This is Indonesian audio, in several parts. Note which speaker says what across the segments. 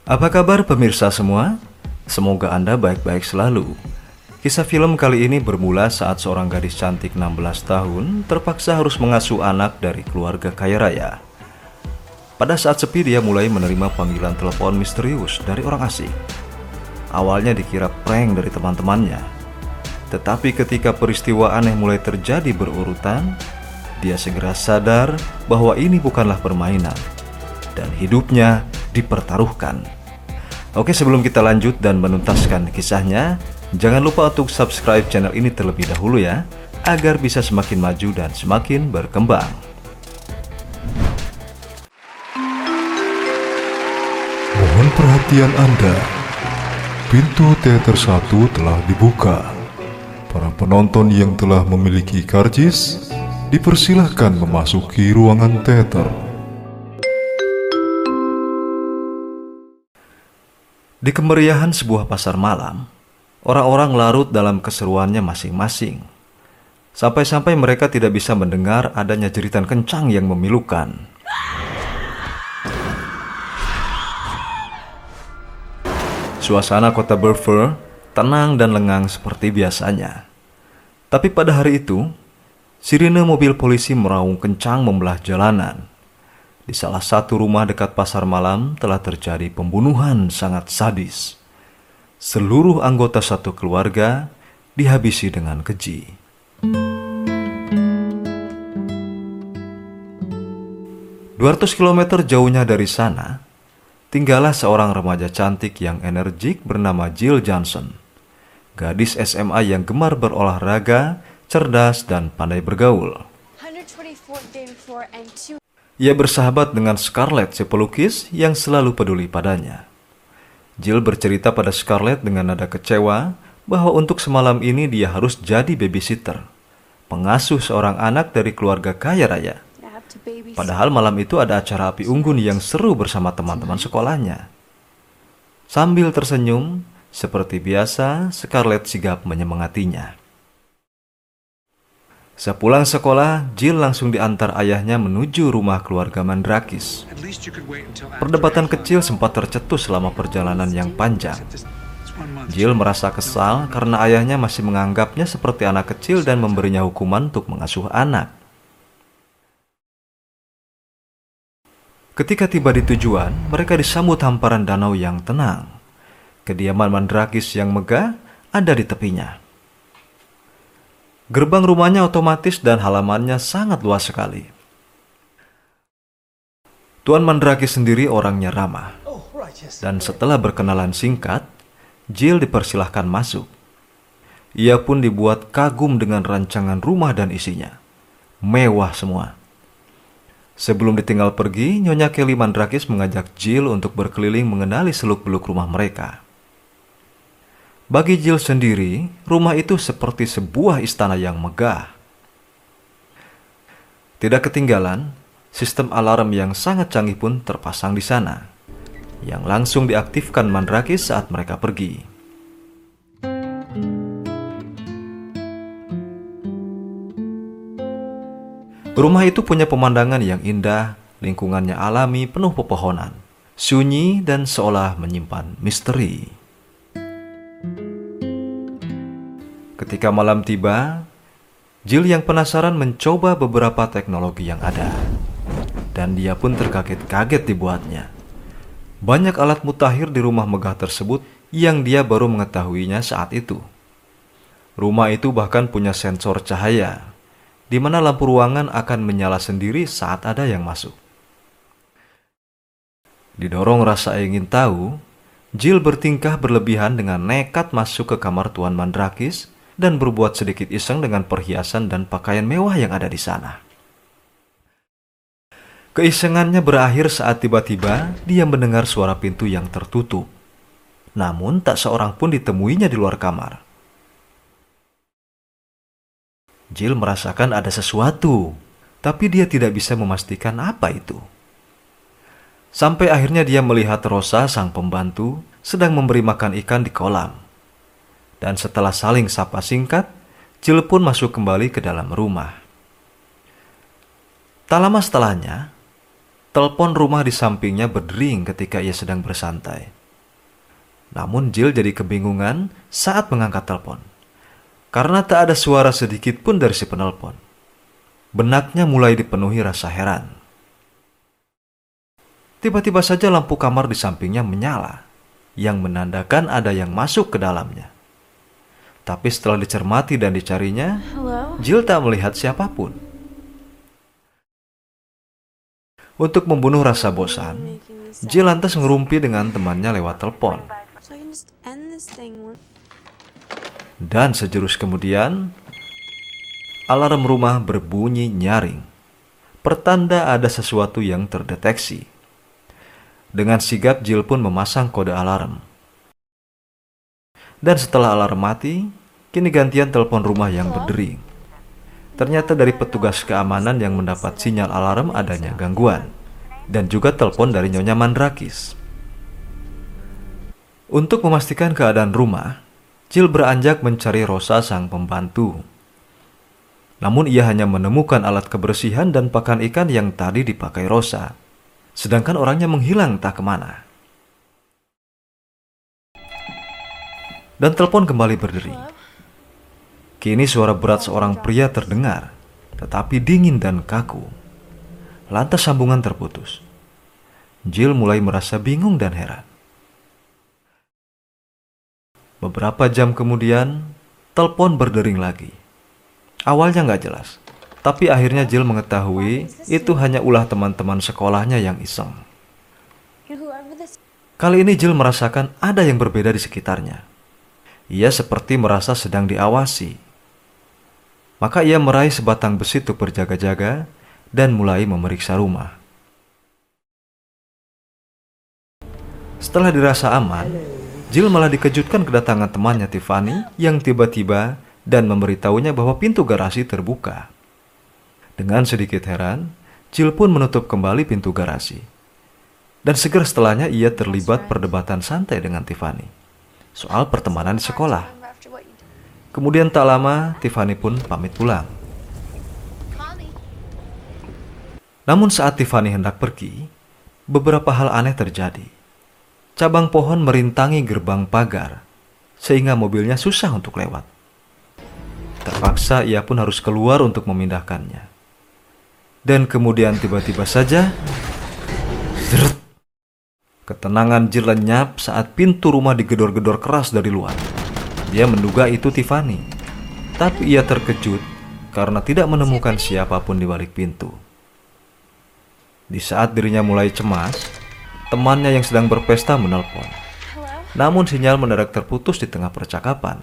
Speaker 1: Apa kabar pemirsa semua? Semoga Anda baik-baik selalu. Kisah film kali ini bermula saat seorang gadis cantik 16 tahun terpaksa harus mengasuh anak dari keluarga kaya raya. Pada saat sepi dia mulai menerima panggilan telepon misterius dari orang asing. Awalnya dikira prank dari teman-temannya. Tetapi ketika peristiwa aneh mulai terjadi berurutan, dia segera sadar bahwa ini bukanlah permainan dan hidupnya dipertaruhkan. Oke, sebelum kita lanjut dan menuntaskan kisahnya, jangan lupa untuk subscribe channel ini terlebih dahulu ya, agar bisa semakin maju dan semakin berkembang.
Speaker 2: Mohon perhatian Anda. Pintu teater 1 telah dibuka. Para penonton yang telah memiliki karcis dipersilahkan memasuki ruangan teater.
Speaker 1: Di kemeriahan sebuah pasar malam, orang-orang larut dalam keseruannya masing-masing. Sampai-sampai mereka tidak bisa mendengar adanya jeritan kencang yang memilukan. Suasana kota Burfer tenang dan lengang seperti biasanya. Tapi pada hari itu, sirine mobil polisi meraung kencang membelah jalanan. Di salah satu rumah dekat pasar malam telah terjadi pembunuhan sangat sadis. Seluruh anggota satu keluarga dihabisi dengan keji. "200 kilometer jauhnya dari sana, tinggallah seorang remaja cantik yang energik bernama Jill Johnson. Gadis SMA yang gemar berolahraga, cerdas, dan pandai bergaul. Ia bersahabat dengan Scarlett, si pelukis yang selalu peduli padanya. Jill bercerita pada Scarlett dengan nada kecewa bahwa untuk semalam ini dia harus jadi babysitter, pengasuh seorang anak dari keluarga kaya raya. Padahal malam itu ada acara api unggun yang seru bersama teman-teman sekolahnya. Sambil tersenyum, seperti biasa, Scarlett sigap menyemangatinya. Sepulang sekolah, Jill langsung diantar ayahnya menuju rumah keluarga Mandrakis. Perdebatan kecil sempat tercetus selama perjalanan yang panjang. Jill merasa kesal karena ayahnya masih menganggapnya seperti anak kecil dan memberinya hukuman untuk mengasuh anak. Ketika tiba di tujuan, mereka disambut hamparan danau yang tenang. Kediaman Mandrakis yang megah ada di tepinya. Gerbang rumahnya otomatis dan halamannya sangat luas sekali. Tuan Mandrakis sendiri orangnya ramah. Dan setelah berkenalan singkat, Jill dipersilahkan masuk. Ia pun dibuat kagum dengan rancangan rumah dan isinya. Mewah semua. Sebelum ditinggal pergi, Nyonya Kelly Mandrakis mengajak Jill untuk berkeliling mengenali seluk-beluk rumah mereka. Bagi Jill sendiri, rumah itu seperti sebuah istana yang megah. Tidak ketinggalan, sistem alarm yang sangat canggih pun terpasang di sana, yang langsung diaktifkan Mandrakis saat mereka pergi. Rumah itu punya pemandangan yang indah, lingkungannya alami, penuh pepohonan, sunyi dan seolah menyimpan misteri. Ketika malam tiba, Jill yang penasaran mencoba beberapa teknologi yang ada. Dan dia pun terkaget-kaget dibuatnya. Banyak alat mutakhir di rumah megah tersebut yang dia baru mengetahuinya saat itu. Rumah itu bahkan punya sensor cahaya, di mana lampu ruangan akan menyala sendiri saat ada yang masuk. Didorong rasa ingin tahu, Jill bertingkah berlebihan dengan nekat masuk ke kamar Tuan Mandrakis dan berbuat sedikit iseng dengan perhiasan dan pakaian mewah yang ada di sana. Keisengannya berakhir saat tiba-tiba dia mendengar suara pintu yang tertutup. Namun tak seorang pun ditemuinya di luar kamar. Jill merasakan ada sesuatu, tapi dia tidak bisa memastikan apa itu. Sampai akhirnya dia melihat Rosa, sang pembantu, sedang memberi makan ikan di kolam. Dan setelah saling sapa singkat, Jill pun masuk kembali ke dalam rumah. Tak lama setelahnya, Telepon rumah di sampingnya berdering ketika ia sedang bersantai. Namun Jill jadi kebingungan saat mengangkat telepon, karena tak ada suara sedikit pun dari si penelpon. Benaknya mulai dipenuhi rasa heran. Tiba-tiba saja lampu kamar di sampingnya menyala, yang menandakan ada yang masuk ke dalamnya. Tapi setelah dicermati dan dicarinya, Jill tak melihat siapapun. Untuk membunuh rasa bosan, Jill lantas ngerumpi dengan temannya lewat telepon. Dan sejurus kemudian, alarm rumah berbunyi nyaring. Pertanda ada sesuatu yang terdeteksi. Dengan sigap Jill pun memasang kode alarm. Dan setelah alarm mati, kini gantian telepon rumah yang berdering. Ternyata dari petugas keamanan yang mendapat sinyal alarm adanya gangguan. Dan juga telepon dari Nyonya Mandrakis. Untuk memastikan keadaan rumah, Jill beranjak mencari Rosa sang pembantu. Namun ia hanya menemukan alat kebersihan dan pakan ikan yang tadi dipakai Rosa. Sedangkan orangnya menghilang tak kemana. Dan telepon kembali berdering. Kini suara berat seorang pria terdengar, tetapi dingin dan kaku. Lantas sambungan terputus. Jill mulai merasa bingung dan heran. Beberapa jam kemudian, telepon berdering lagi. Awalnya nggak jelas, tapi akhirnya Jill mengetahui itu hanya ulah teman-teman sekolahnya yang iseng. Kali ini Jill merasakan ada yang berbeda di sekitarnya. Ia seperti merasa sedang diawasi. Maka ia meraih sebatang besi untuk berjaga-jaga dan mulai memeriksa rumah. Setelah dirasa aman, Jill malah dikejutkan kedatangan temannya Tiffany yang tiba-tiba dan memberitahunya bahwa pintu garasi terbuka. Dengan sedikit heran, Jill pun menutup kembali pintu garasi. Dan segera setelahnya ia terlibat perdebatan santai dengan Tiffany soal pertemanan di sekolah. Kemudian tak lama, Tiffany pun pamit pulang. Namun saat Tiffany hendak pergi, beberapa hal aneh terjadi. Cabang pohon merintangi gerbang pagar, sehingga mobilnya susah untuk lewat. Terpaksa ia pun harus keluar untuk memindahkannya. Dan kemudian tiba-tiba saja, zeret, ketenangan Jill lenyap saat pintu rumah digedor-gedor keras dari luar. Dia menduga itu Tiffany, tapi ia terkejut karena tidak menemukan siapapun di balik pintu. Di saat dirinya mulai cemas, temannya yang sedang berpesta menelpon. Namun sinyal mendadak terputus di tengah percakapan.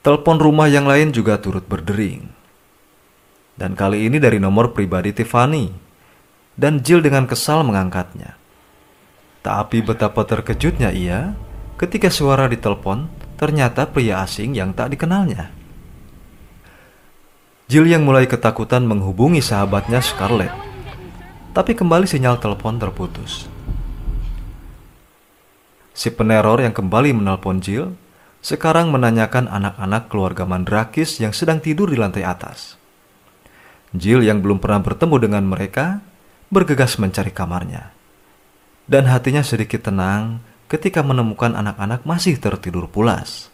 Speaker 1: Telepon rumah yang lain juga turut berdering. Dan kali ini dari nomor pribadi Tiffany. Dan Jill dengan kesal mengangkatnya. Tapi betapa terkejutnya ia ketika suara di telepon ternyata pria asing yang tak dikenalnya. Jill yang mulai ketakutan menghubungi sahabatnya Scarlett. Tapi kembali sinyal telepon terputus. Si peneror yang kembali menelpon Jill sekarang menanyakan anak-anak keluarga Mandrakis yang sedang tidur di lantai atas. Jill yang belum pernah bertemu dengan mereka bergegas mencari kamarnya. Dan hatinya sedikit tenang ketika menemukan anak-anak masih tertidur pulas.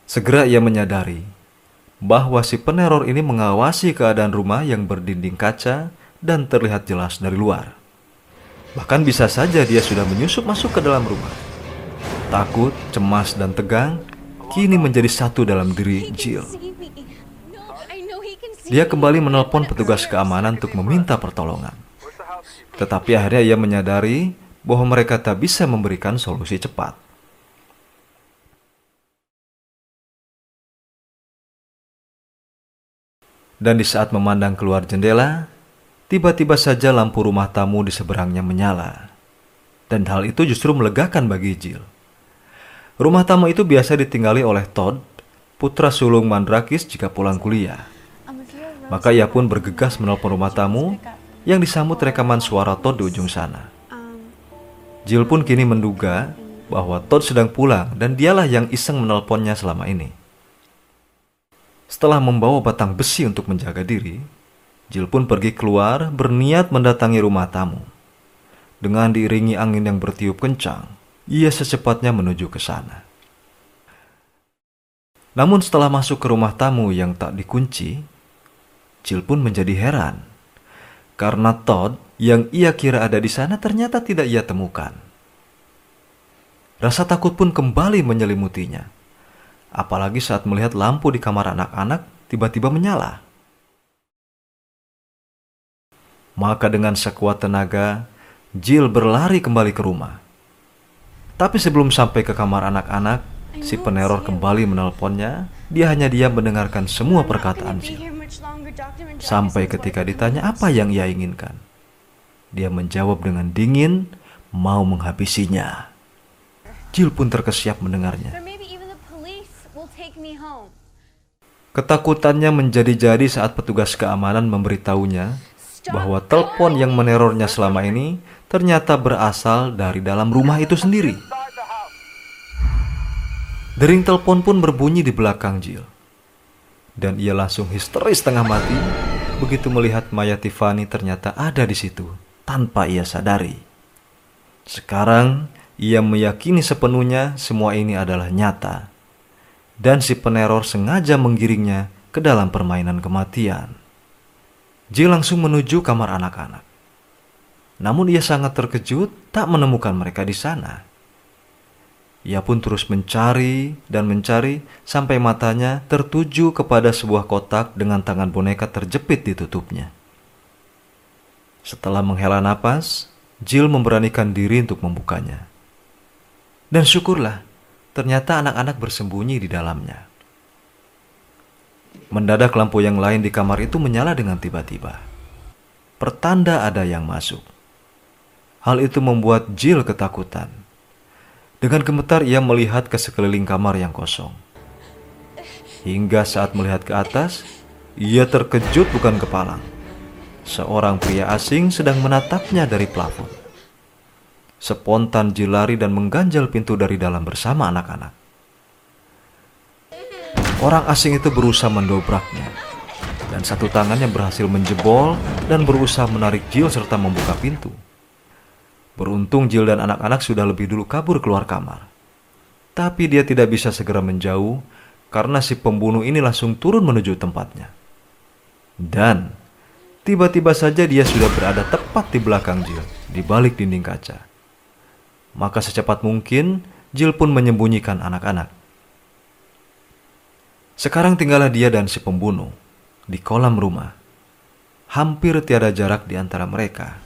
Speaker 1: Segera ia menyadari bahwa si peneror ini mengawasi keadaan rumah yang berdinding kaca dan terlihat jelas dari luar. Bahkan bisa saja dia sudah menyusup masuk ke dalam rumah. Takut, cemas, dan tegang kini menjadi satu dalam diri Jill. Dia kembali menelpon petugas keamanan untuk meminta pertolongan. Tetapi akhirnya ia menyadari bahwa mereka tak bisa memberikan solusi cepat. Dan di saat memandang keluar jendela, tiba-tiba saja lampu rumah tamu di seberangnya menyala. Dan hal itu justru melegakan bagi Jill. Rumah tamu itu biasa ditinggali oleh Todd, putra sulung Mandrakis jika pulang kuliah. Maka ia pun bergegas menelpon rumah tamu yang disambut rekaman suara Todd di ujung sana. Jill pun kini menduga bahwa Todd sedang pulang dan dialah yang iseng menelponnya selama ini. Setelah membawa batang besi untuk menjaga diri, Jill pun pergi keluar berniat mendatangi rumah tamu. Dengan diiringi angin yang bertiup kencang, ia secepatnya menuju ke sana. Namun setelah masuk ke rumah tamu yang tak dikunci, Jill pun menjadi heran. Karena Todd yang ia kira ada di sana ternyata tidak ia temukan. Rasa takut pun kembali menyelimutinya. Apalagi saat melihat lampu di kamar anak-anak tiba-tiba menyala. Maka dengan sekuat tenaga, Jill berlari kembali ke rumah. Tapi sebelum sampai ke kamar anak-anak, si peneror kembali menelponnya. Dia hanya diam mendengarkan semua perkataan Jill. Sampai ketika ditanya apa yang ia inginkan, dia menjawab dengan dingin, mau menghabisinya. Jill pun terkesiap mendengarnya. Ketakutannya menjadi-jadi saat petugas keamanan memberitahunya bahwa telepon yang menerornya selama ini ternyata berasal dari dalam rumah itu sendiri. Dering telepon pun berbunyi di belakang Jill. Dan ia langsung histeris setengah mati begitu melihat mayat Tiffany ternyata ada di situ tanpa ia sadari. Sekarang ia meyakini sepenuhnya semua ini adalah nyata. Dan si peneror sengaja menggiringnya ke dalam permainan kematian. Jill langsung menuju kamar anak-anak. Namun ia sangat terkejut tak menemukan mereka di sana. Ia pun terus mencari dan mencari sampai matanya tertuju kepada sebuah kotak dengan tangan boneka terjepit di tutupnya. Setelah menghela napas, Jill memberanikan diri untuk membukanya. Dan syukurlah, ternyata anak-anak bersembunyi di dalamnya. Mendadak lampu yang lain di kamar itu menyala dengan tiba-tiba. Pertanda ada yang masuk. Hal itu membuat Jill ketakutan. Dengan gemetar ia melihat ke sekeliling kamar yang kosong. Hingga saat melihat ke atas, ia terkejut bukan kepalang. Seorang pria asing sedang menatapnya dari plafon. Spontan Jill lari dan mengganjal pintu dari dalam bersama anak-anak. Orang asing itu berusaha mendobraknya. Dan satu tangannya berhasil menjebol dan berusaha menarik Jill serta membuka pintu. Beruntung Jill dan anak-anak sudah lebih dulu kabur keluar kamar. Tapi dia tidak bisa segera menjauh karena si pembunuh ini langsung turun menuju tempatnya. Dan tiba-tiba saja dia sudah berada tepat di belakang Jill, di balik dinding kaca. Maka secepat mungkin Jill pun menyembunyikan anak-anak. Sekarang tinggallah dia dan si pembunuh di kolam rumah. Hampir tiada jarak di antara mereka.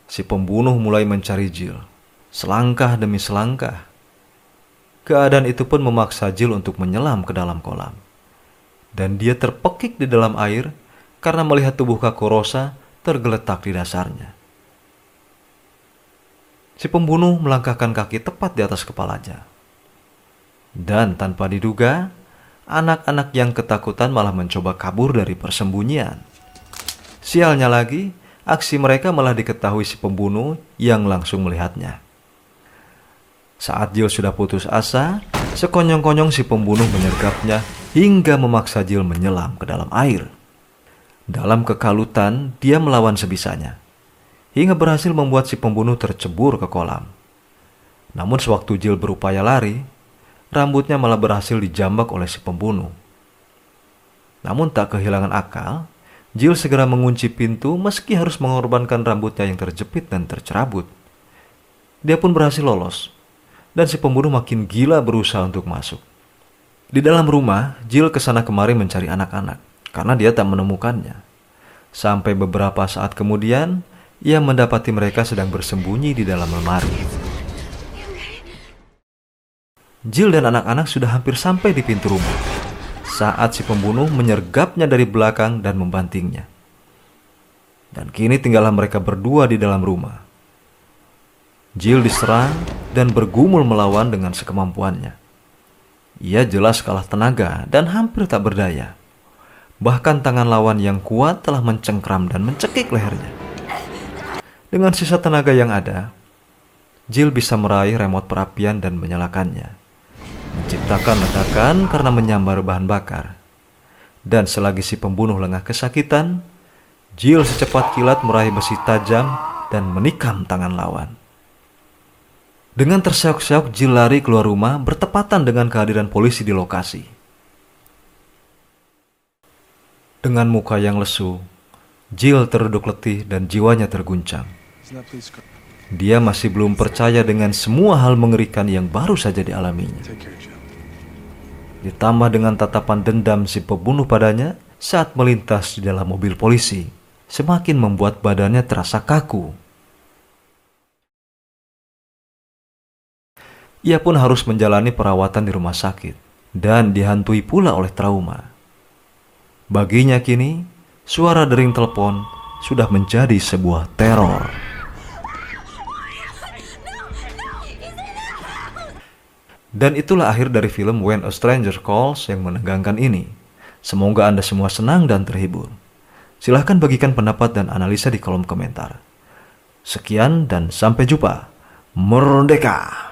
Speaker 1: Si pembunuh mulai mencari Jill, selangkah demi selangkah. Keadaan itu pun memaksa Jill untuk menyelam ke dalam kolam. Dan dia terpekik di dalam air karena melihat tubuh Kakorosa tergeletak di dasarnya. Si pembunuh melangkahkan kaki tepat di atas kepalanya. Dan tanpa diduga, anak-anak yang ketakutan malah mencoba kabur dari persembunyian. Sialnya lagi, aksi mereka malah diketahui si pembunuh yang langsung melihatnya. Saat Jill sudah putus asa, sekonyong-konyong si pembunuh menyergapnya hingga memaksa Jill menyelam ke dalam air. Dalam kekalutan, dia melawan sebisanya, hingga berhasil membuat si pembunuh tercebur ke kolam. Namun sewaktu Jill berupaya lari, rambutnya malah berhasil dijambak oleh si pembunuh. Namun tak kehilangan akal, Jill segera mengunci pintu meski harus mengorbankan rambutnya yang terjepit dan tercerabut. Dia pun berhasil lolos, dan si pembunuh makin gila berusaha untuk masuk. Di dalam rumah, Jill kesana kemari mencari anak-anak, karena dia tak menemukannya. Sampai beberapa saat kemudian, ia mendapati mereka sedang bersembunyi di dalam lemari. Jill dan anak-anak sudah hampir sampai di pintu rumah saat si pembunuh menyergapnya dari belakang dan membantingnya. Dan kini tinggallah mereka berdua di dalam rumah. Jill diserang dan bergumul melawan dengan sekemampuannya. Ia jelas kalah tenaga dan hampir tak berdaya. Bahkan tangan lawan yang kuat telah mencengkram dan mencekik lehernya. Dengan sisa tenaga yang ada, Jill bisa meraih remote perapian dan menyalakannya, menciptakan ledakan karena menyambar bahan bakar. Dan selagi si pembunuh lengah kesakitan, Jill secepat kilat meraih besi tajam dan menikam tangan lawan. Dengan terseok-seok, Jill lari keluar rumah bertepatan dengan kehadiran polisi di lokasi. Dengan muka yang lesu, Jill terduduk letih dan jiwanya terguncang. Dia masih belum percaya dengan semua hal mengerikan yang baru saja dialaminya. Ditambah dengan tatapan dendam si pembunuh padanya saat melintas di dalam mobil polisi, semakin membuat badannya terasa kaku. Ia pun harus menjalani perawatan di rumah sakit dan dihantui pula oleh trauma. Baginya kini, suara dering telepon sudah menjadi sebuah teror. Dan itulah akhir dari film When a Stranger Calls yang menegangkan ini. Semoga Anda semua senang dan terhibur. Silahkan bagikan pendapat dan analisa di kolom komentar. Sekian dan sampai jumpa. Merdeka!